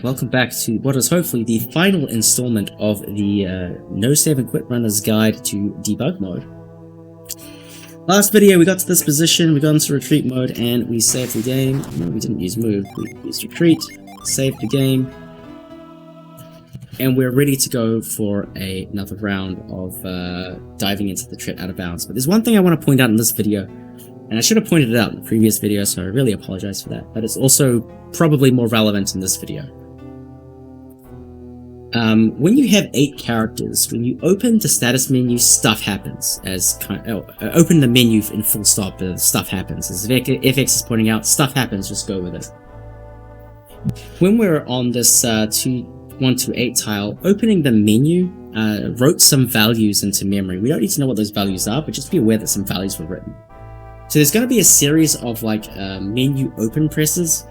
Welcome back to what is hopefully the final installment of the No Save and Quit Runner's Guide to Debug Mode. Last video we got to this position, we got into retreat mode and we saved the game. No, we didn't use move, we used retreat, saved the game, and we're ready to go for another round of diving into the threat out of bounds. But there's one thing I want to point out in this video, and I should have pointed it out in the previous video, so I really apologize for that, but it's also probably more relevant in this video. When you have 8 characters, when you open the status menu, stuff happens. Open the menu in full stop, stuff happens. As FX is pointing out, stuff happens, just go with it. When we're on this 1 to 8 tile, opening the menu wrote some values into memory. We don't need to know what those values are, but just be aware that some values were written. So there's going to be a series of menu open presses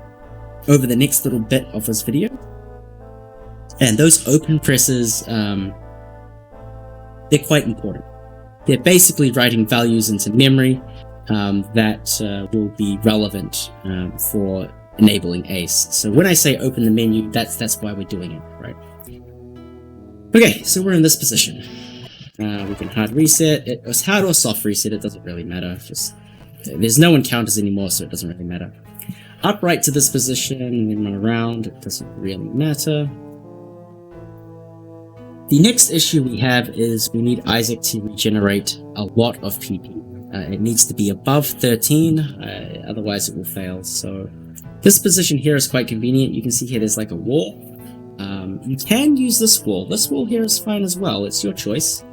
over the next little bit of this video. And those open presses, they're quite important. They're basically writing values into memory that will be relevant for enabling ACE. So when I say open the menu, that's why we're doing it, right? Okay, so we're in this position. We can hard reset. It was hard or soft reset, it doesn't really matter. There's no encounters anymore, so it doesn't really matter. Upright to this position and then run around, it doesn't really matter. The next issue we have is we need Isaac to regenerate a lot of PP. It needs to be above 13, otherwise it will fail. So this position here is quite convenient. You can see here there's like a wall. You can use this wall. This wall here is fine as well. It's your choice.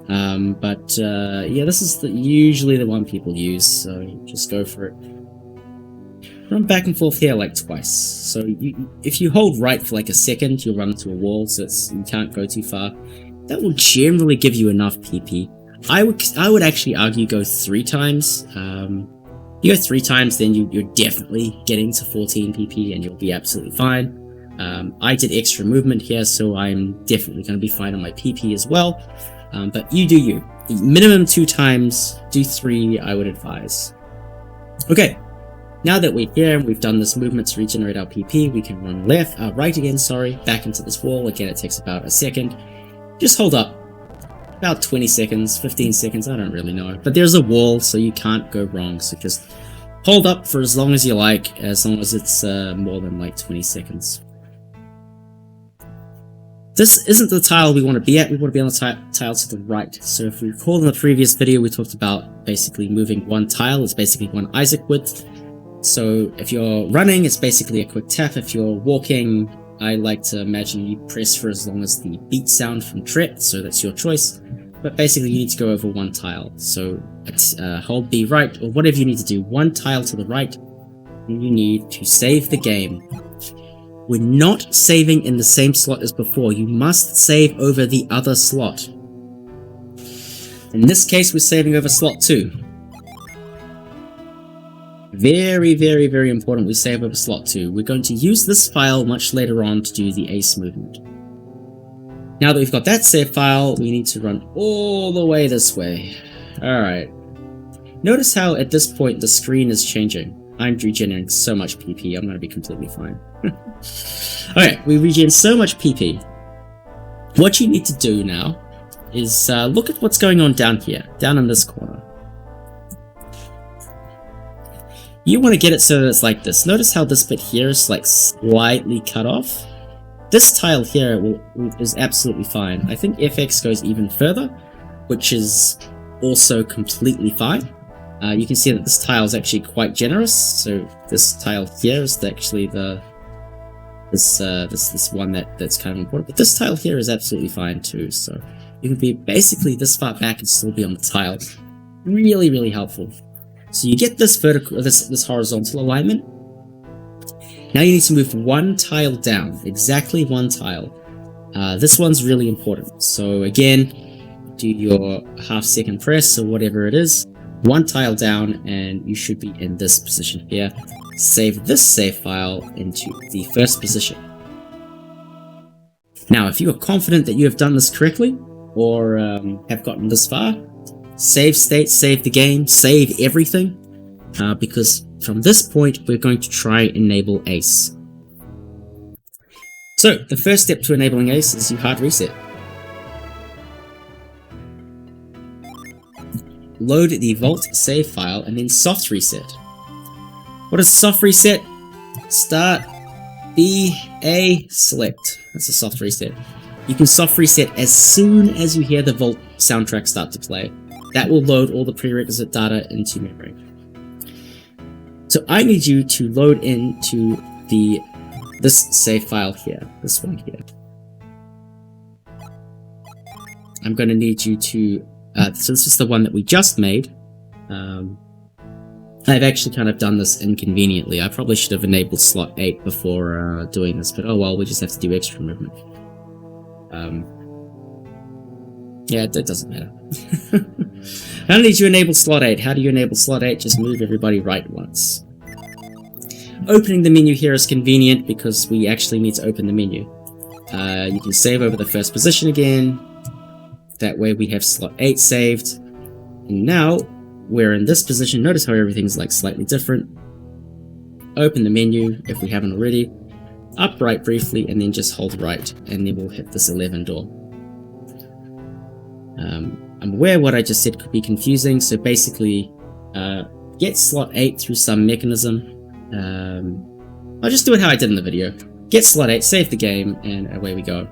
Yeah, this is usually the one people use, so just go for it. Run back and forth here like twice. So if you hold right for like a second, you'll run into a wall, so you can't go too far. That will generally give you enough PP. I would actually argue go 3 times. You go 3 times, then you're definitely getting to 14 PP and you'll be absolutely fine. I did extra movement here, so I'm definitely going to be fine on my PP as well. But you do you. Minimum 2 times, do 3, I would advise. Okay. Now that we're here and we've done this movement to regenerate our PP, we can run right again, back into this wall. Again, it takes about a second. Just hold up. About 20 seconds, 15 seconds, I don't really know. But there's a wall, so you can't go wrong. So just hold up for as long as you like, as long as it's more than like 20 seconds. This isn't the tile we want to be at. We want to be on the tile to the right. So if we recall in the previous video, we talked about basically moving 1 tile. It's basically 1 Isaac width. So if you're running, it's basically a quick tap. If you're walking, I like to imagine you press for as long as the beat sound from Tret, so that's your choice. But basically you need to go over 1 tile. So hold B right, or whatever you need to do. 1 tile to the right, and you need to save the game. We're not saving in the same slot as before. You must save over the other slot. In this case, we're saving over slot 2. Very, very, very important we save over slot 2. We're going to use this file much later on to do the ACE movement. Now that we've got that save file, we need to run all the way this way. Alright. Notice how at this point the screen is changing. I'm regenerating so much PP, I'm going to be completely fine. Alright, we regen so much PP. What you need to do now is look at what's going on down here, down in this corner. You want to get it so that it's like this. Notice how this bit here is like slightly cut off. This tile here is absolutely fine. I think FX goes even further, which is also completely fine. You can see that this tile is actually quite generous. So this tile here is actually this one that's kind of important. But this tile here is absolutely fine too. So you can be basically this far back and still be on the tile. Really, really helpful. So you get this this horizontal alignment. Now you need to move 1 tile down, exactly 1 tile. This one's really important. So again, do your half-second press or whatever it is. 1 tile down, and you should be in this position here. Save this save file into the first position. Now, if you are confident that you have done this correctly, or have gotten this far, save state, save the game, save everything, because from this point we're going to try enable ACE. So the first step to enabling ACE is you hard reset. Load the vault save file and then soft reset. What is soft reset? Start B A select. That's a soft reset. You can soft reset as soon as you hear the vault soundtrack start to play. That will load all the prerequisite data into memory. So I need you to load into this save file here, this one here. I'm going to need you to, so this is the one that we just made. I've actually kind of done this inconveniently. I probably should have enabled slot 8 before doing this, but oh well, we just have to do extra movement. Yeah, it doesn't matter. How did you enable slot 8? How do you enable slot 8? Just move everybody right once. Opening the menu here is convenient because we actually need to open the menu. You can save over the first position again. That way we have slot 8 saved. And now we're in this position. Notice how everything's like slightly different. Open the menu if we haven't already. Upright briefly and then just hold right, and then we'll hit this 11 door. I'm aware what I just said could be confusing, so basically get slot 8 through some mechanism. I'll just do it how I did in the video. Get slot 8, save the game, and away we go.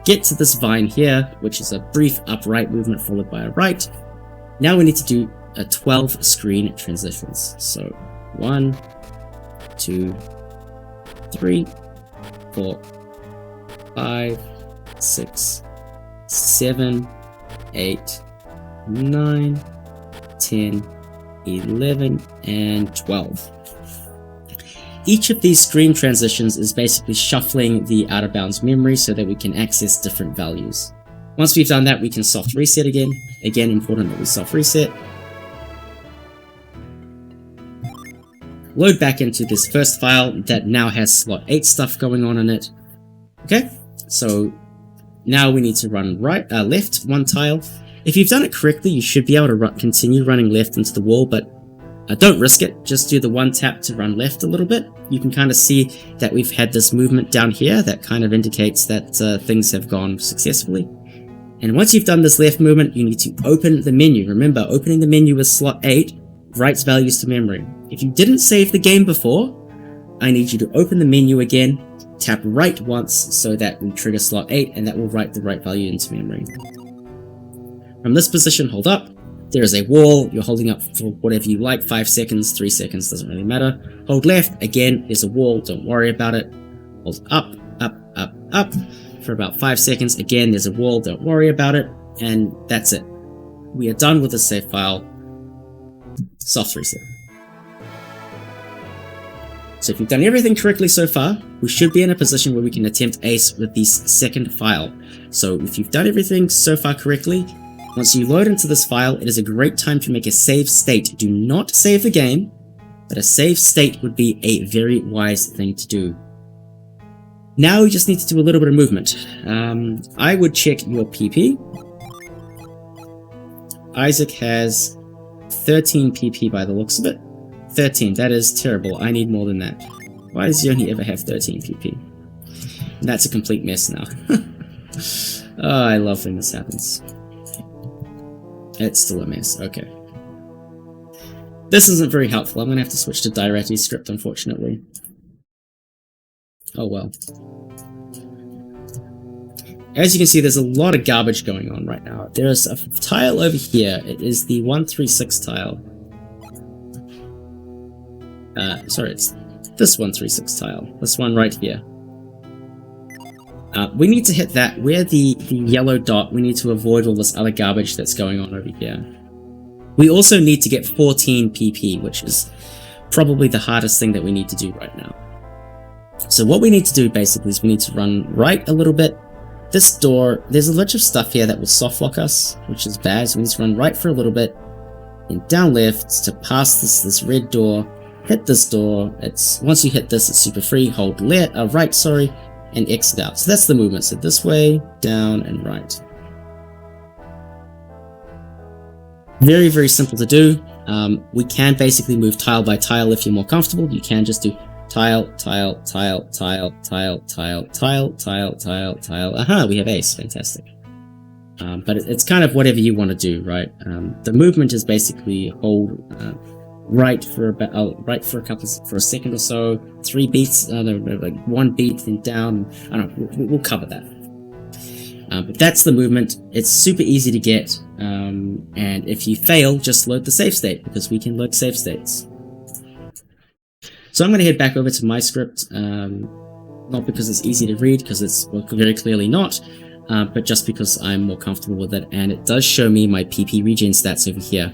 Get to this vine here, which is a brief upright movement followed by a right. Now we need to do a 12 screen transitions. So 1, 2, 3, 4, 5, 6, 7, 8, 9, 10, 11, and 12. Each of these screen transitions is basically shuffling the out of bounds memory so that we can access different values. Once we've done that, we can soft reset again. Again, important that we soft reset. Load back into this first file that now has slot 8 stuff going on in it. Okay, so now we need to run left one tile. If you've done it correctly, you should be able to continue running left into the wall, but don't risk it. Just do the one tap to run left a little bit. You can kind of see that we've had this movement down here that kind of indicates that things have gone successfully. And once you've done this left movement, you need to open the menu. Remember, opening the menu with slot 8 writes values to memory. If you didn't save the game before, I need you to open the menu again, tap right once so that we trigger slot 8, and that will write the right value into memory. From this position, hold up. There is a wall. You're holding up for whatever you like, 5 seconds, 3 seconds, doesn't really matter. Hold left, again, there's a wall, don't worry about it. Hold up, up, up, up for about 5 seconds. Again, there's a wall, don't worry about it. And that's it. We are done with the save file. Soft reset. So if you've done everything correctly so far, we should be in a position where we can attempt ACE with the second file. So if you've done everything so far correctly, once you load into this file, it is a great time to make a save state. Do not save the game, but a save state would be a very wise thing to do. Now we just need to do a little bit of movement. I would check your PP. Isaac has 13 PP by the looks of it. 13, that is terrible. I need more than that. Why does he only ever have 13 PP? That's a complete mess now. Oh, I love when this happens. It's still a mess, okay. This isn't very helpful. I'm gonna have to switch to Dairetti's script, unfortunately. Oh well. As you can see, there's a lot of garbage going on right now. There's a tile over here. It is the 136 tile. Sorry, it's this 136 tile. This one right here. We need to hit that. Where the yellow dot, we need to avoid all this other garbage that's going on over here. We also need to get 14 PP, which is probably the hardest thing that we need to do right now. So what we need to do basically is we need to run right a little bit. This door, there's a bunch of stuff here that will soft lock us, which is bad, so we need to run right for a little bit, and down left to pass this red door, hit this door. Once you hit this, it's super free, hold right, sorry, and exit out. So that's the movement, so this way, down, and right. Very, very simple to do. We can basically move tile by tile if you're more comfortable. You can just do Tile, tile, tile, tile, tile, tile, tile, tile, tile, tile. Aha, we have ace. Fantastic. But it's kind of whatever you want to do, right? The movement is basically hold right for about for a second or so, 3 beats, like 1 beat, then down. I don't know. We'll cover that. But that's the movement. It's super easy to get, and if you fail, just load the save state, because we can load save states. So I'm going to head back over to my script, not because it's easy to read, because it's very clearly not, but just because I'm more comfortable with it, and it does show me my PP regen stats over here.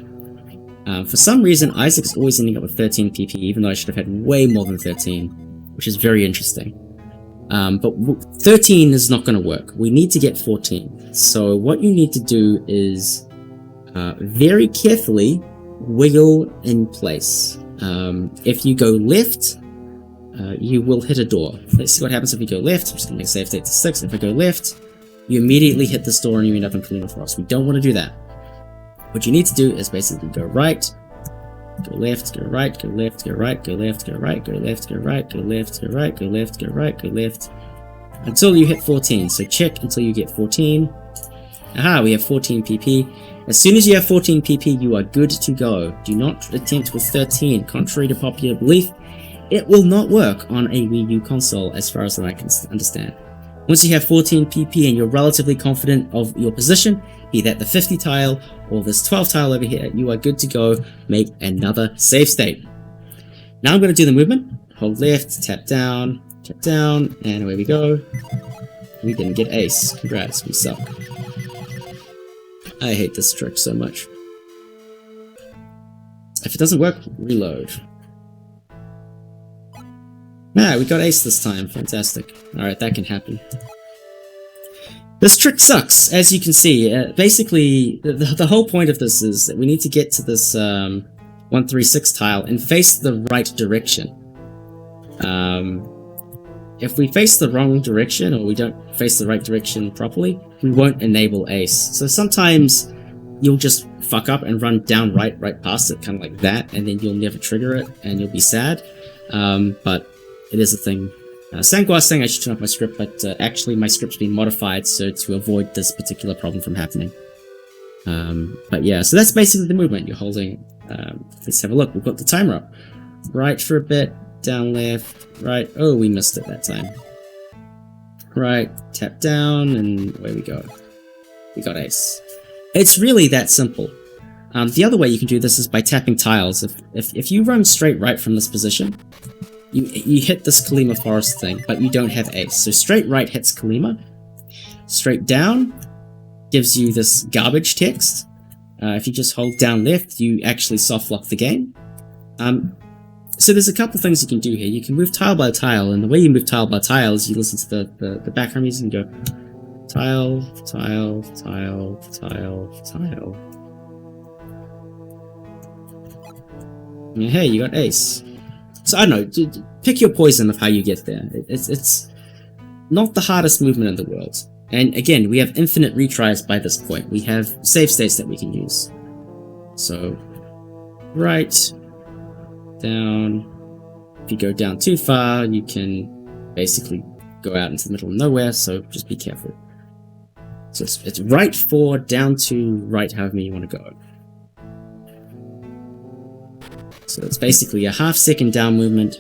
For some reason, Isaac's always ending up with 13 PP, even though I should have had way more than 13, which is very interesting. But 13 is not going to work. We need to get 14. So what you need to do is very carefully wiggle in place. If you go left, you will hit a door. Let's see what happens if you go left. I'm just going to make a save state to 6. If I go left, you immediately hit this door and you end up in Kalima Forest. We don't want to do that. What you need to do is basically go right, go left, go right, go left, go right, go left, go right, go left, go right, go left, go right, go left, go right, go left, until you hit 14. So check until you get 14. Aha, we have 14 PP. As soon as you have 14 PP, you are good to go. Do not attempt with 13. Contrary to popular belief, it will not work on a Wii U console, as far as I can understand. Once you have 14 PP and you're relatively confident of your position, be that the 50 tile or this 12 tile over here, you are good to go. Make another save state. Now I'm going to do the movement. Hold left, tap down, and away we go. We didn't get ace. Congrats, we suck. I hate this trick so much. If it doesn't work, reload. Ah, we got ace this time. Fantastic. Alright, that can happen. This trick sucks, as you can see. Basically, the whole point of this is that we need to get to this 136 tile and face the right direction. If we face the wrong direction, or we don't face the right direction properly, we won't enable ace. So sometimes you'll just fuck up and run down right past it, kind of like that, and then you'll never trigger it, and you'll be sad. But it is a thing. Sangwa is saying I should turn off my script, but actually my script's been modified so to avoid this particular problem from happening. But yeah, so that's basically the movement. You're holding. Let's have a look. We've got the timer up. Right for a bit, down left, right. Oh, we missed it that time. Right, tap down, and away we go. We got ace. It's really that simple. The other way you can do this is by tapping tiles. If you run straight right from this position, you hit this Kalima Forest thing, but you don't have ace. So straight right hits Kalima. Straight down gives you this garbage text. If you just hold down left, you actually soft lock the game. So there's a couple things you can do here. You can move tile by tile, and the way you move tile by tile is you listen to the background music and go tile, tile, tile, tile, tile. And hey, you got ace. So I don't know, pick your poison of how you get there. It's not the hardest movement in the world. And again, we have infinite retries by this point. We have save states that we can use. So, right, down. If you go down too far, you can basically go out into the middle of nowhere, so just be careful. So it's right 4, down 2, right however you want to go. So it's basically a half-second down movement.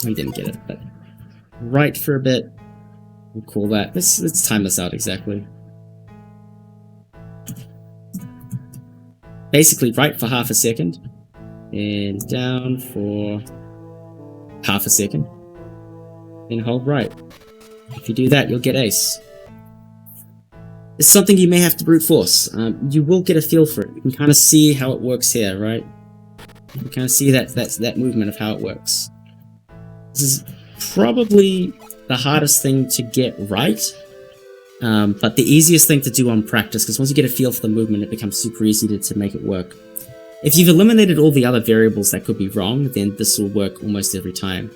We didn't get it, but right for a bit. We'll call that. Let's time this out exactly. Basically right for half a second, and down for half a second, and hold right. If you do that, you'll get ace. It's something you may have to brute force. You will get a feel for it. You can kind of see how it works here, right? You can kind of see that movement of how it works. This is probably the hardest thing to get right, but the easiest thing to do on practice, because once you get a feel for the movement, it becomes super easy to make it work. If you've eliminated all the other variables that could be wrong, then this will work almost every time.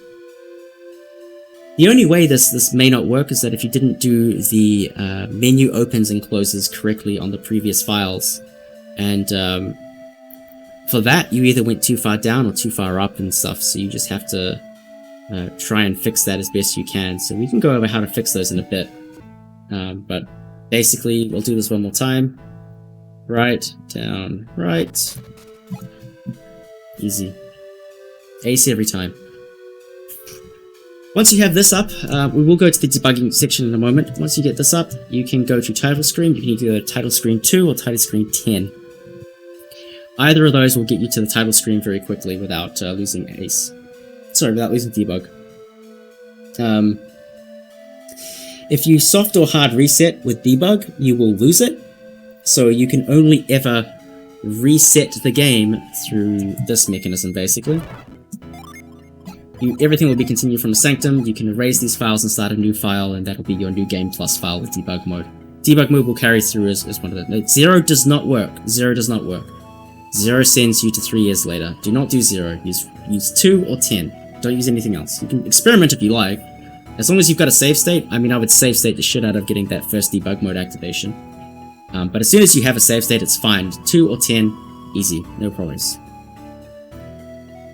The only way this may not work is that if you didn't do the menu opens and closes correctly on the previous files, and For that, you either went too far down or too far up and stuff, so you just have to try and fix that as best you can. So we can go over how to fix those in a bit. But basically, we'll do this one more time. Right, down, right. Easy. Ace every time. Once you have this up, we will go to the debugging section in a moment. Once you get this up, you can go to title screen. You can either go to title screen 2 or title screen 10. Either of those will get you to the title screen very quickly without losing Ace. Sorry, without losing Debug. If you soft or hard reset with Debug, you will lose it. So you can only ever reset the game through this mechanism, basically. Everything will be continued from the Sanctum. You can erase these files and start a new file, and that'll be your new game plus file with debug mode. Debug mode will carry through as one of the... No, 0 does not work. 0 does not work. 0 sends you to 3 years later. Do not do 0. Use 2 or 10. Don't use anything else. You can experiment if you like. As long as you've got a save state, I mean, I would save state the shit out of getting that first debug mode activation. But as soon as you have a save state, it's fine. 2 or 10, easy. No problems.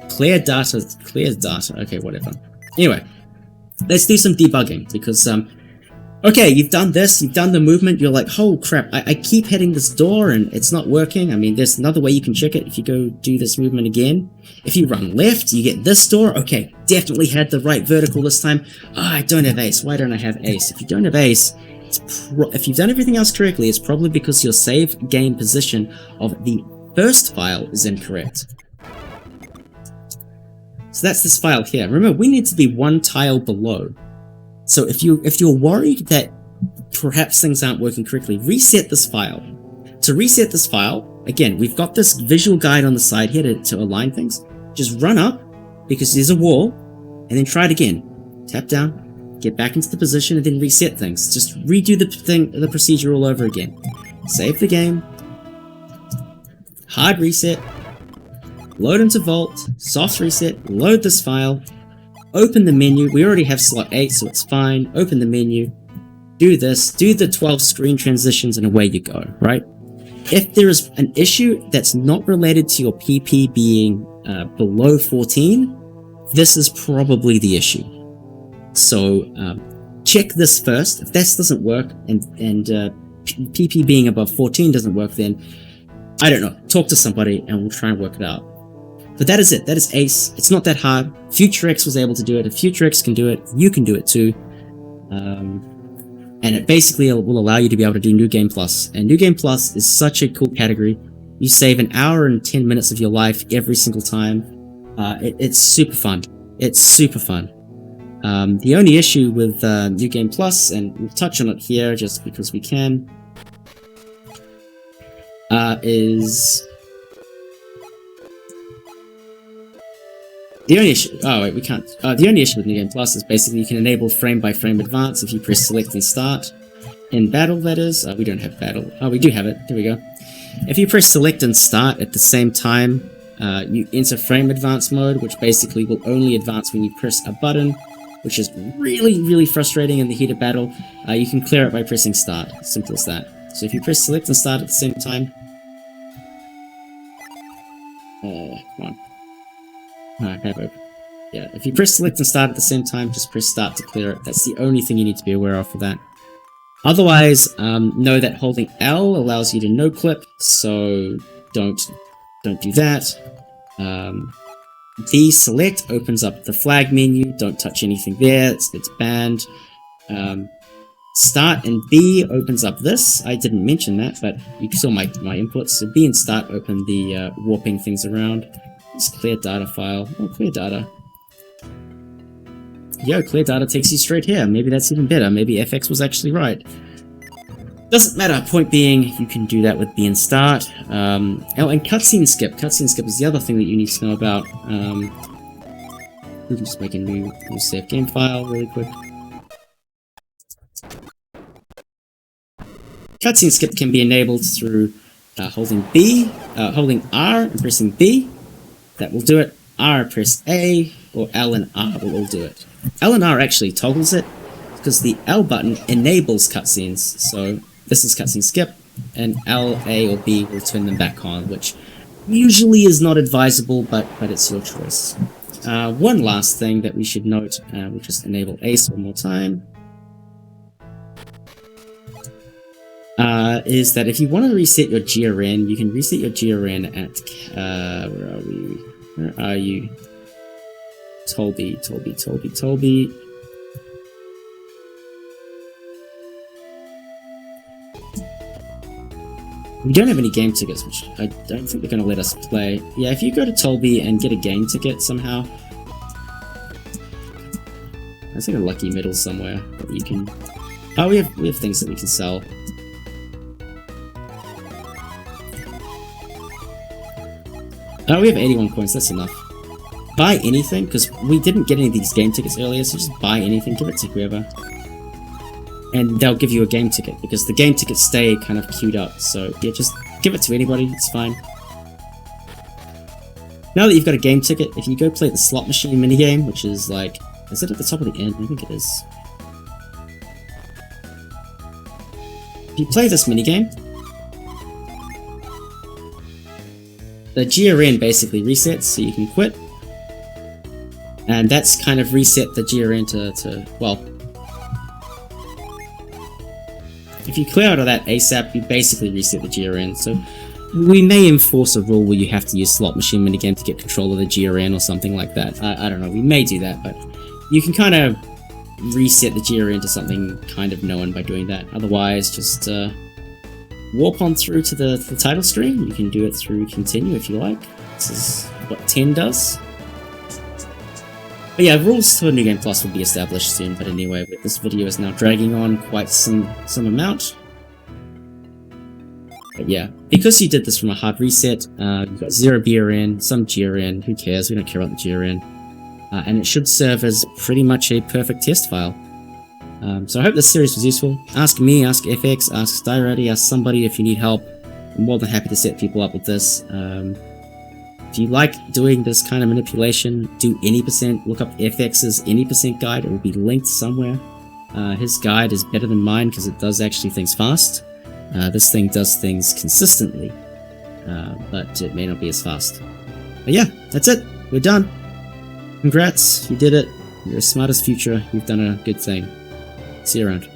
Clear data, okay, whatever. Anyway, let's do some debugging, because, okay, you've done this, you've done the movement, you're like, oh crap, I keep hitting this door and it's not working. I mean, there's another way you can check it if you go do this movement again. If you run left, you get this door, okay, definitely had the right vertical this time. Oh, I don't have ace, why don't I have ace? If you don't have ace, if you've done everything else correctly, it's probably because your save game position of the first file is incorrect. So that's this file here. Remember, we need to be one tile below. So if you're worried that perhaps things aren't working correctly, reset this file. To reset this file, again, we've got this visual guide on the side here to align things. Just run up, because there's a wall, and then try it again. Tap down, get back into the position, and then reset things. Just redo the procedure all over again. Save the game. Hard reset. Load into Vault, soft reset, load this file, open the menu. We already have slot 8, so it's fine. Open the menu, do this, do the 12 screen transitions, and away you go, right? If there is an issue that's not related to your PP being below 14, this is probably the issue. So check this first. If this doesn't work and PP being above 14 doesn't work, then I don't know, talk to somebody and we'll try and work it out. But that is it. That is Ace. It's not that hard. Future X was able to do it. If Future X can do it, you can do it too. And it basically will allow you to be able to do New Game Plus. And New Game Plus is such a cool category. You save an hour and 10 minutes of your life every single time. It's super fun. It's super fun. The only issue with New Game Plus, and we'll touch on it here just because we can, is... The only issue... Oh, wait, we can't... the only issue with New Game Plus is basically you can enable frame-by-frame advance if you press select and start. In battle, that is. We don't have battle. Oh, we do have it. There we go. If you press select and start at the same time, you enter frame advance mode, which basically will only advance when you press a button, which is really, really frustrating in the heat of battle. You can clear it by pressing start. Simple as that. So if you press select and start at the same time... come on. Yeah, if you press select and start at the same time, just press start to clear it. That's the only thing you need to be aware of for that. Otherwise, know that holding L allows you to no clip, so don't do that. D select opens up the flag menu. Don't touch anything there. It's banned. Start and B opens up this. I didn't mention that, but you saw my inputs. So B and start open the warping things around. It's clear data file. Oh, clear data. Yo, clear data takes you straight here. Maybe that's even better. Maybe FX was actually right. Doesn't matter. Point being, you can do that with B and start. Oh, and cutscene skip. Cutscene skip is the other thing that you need to know about. We'll just make a new save game file really quick. Cutscene skip can be enabled through holding R and pressing B. That will do it. R, press A, or L and R will all do it. L and R actually toggles it, because the L button enables cutscenes. So this is cutscene skip, and L, A, or B will turn them back on, which usually is not advisable, but it's your choice. One last thing that we should note, we'll just enable ACE one more time, is that if you want to reset your GRN, you can reset your GRN at, where are we? Where are you? Tolby. We don't have any game tickets, which I don't think they're going to let us play. Yeah, if you go to Tolby and get a game ticket somehow, there's like a lucky medal somewhere that you can... Oh, we have things that we can sell. Oh, we have 81 coins, that's enough. Buy anything, because we didn't get any of these game tickets earlier, so just buy anything, give it to whoever. And they'll give you a game ticket, because the game tickets stay kind of queued up, so yeah, just give it to anybody, it's fine. Now that you've got a game ticket, if you go play the slot machine minigame, which is like... Is it at the top of the end? I think it is. If you play this minigame, the GRN basically resets, so you can quit. And that's kind of reset the GRN to well... If you clear out of that ASAP, you basically reset the GRN, so we may enforce a rule where you have to use slot machine minigame to get control of the GRN or something like that. I don't know, we may do that, but you can kind of reset the GRN to something kind of known by doing that. Otherwise, just warp on through to the title screen. You can do it through continue if you like. This is what 10 does. But yeah, rules for New Game Plus will be established soon, but anyway, this video is now dragging on quite some amount. But yeah, because you did this from a hard reset, you've got 0 BRN, some GRN, who cares, we don't care about the GRN. And it should serve as pretty much a perfect test file. So I hope this series was useful. Ask me, ask FX, ask Styrati, ask somebody if you need help. I'm more than happy to set people up with this. If you like doing this kind of manipulation, do any percent, look up FX's any percent guide, it will be linked somewhere. His guide is better than mine because it does actually things fast. This thing does things consistently, but it may not be as fast. But yeah, that's it, we're done. Congrats, you did it, you're as smart as future, you've done a good thing. See you around.